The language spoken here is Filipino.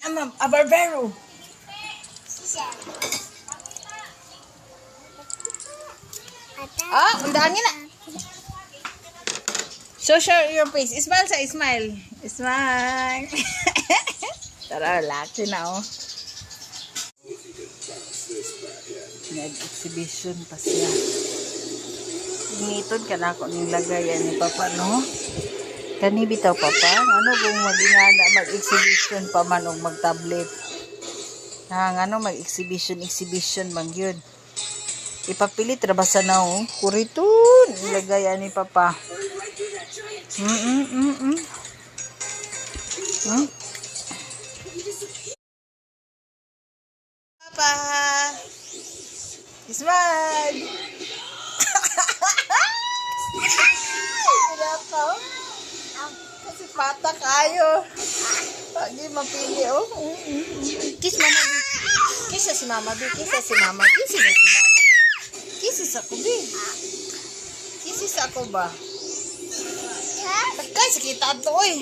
A barbero. Ah, undangin na. Show your face. Smile sa smile. Smile. Tara, laki na oh. Nag-exhibition pa siya. Ingitod ka na ako nilagayan ni Papa, no? Kani bitaw, Papa. Ano kung mag-ingana, mag-exhibition pa man o mag-tablet? Ano, mag-exhibition bang yun? Ipapilit, rabasa na oh. Kuritun. Nilagayan ni Papa. Papa. Smile. Pinaka. Kasi pata kayo. Pagi mapili oh. Kiss mama. Kiss si mama. Kiss si mama. Kiss si mama. Kiss ako bi. Kiss ako ba? Takay sakit ato eh.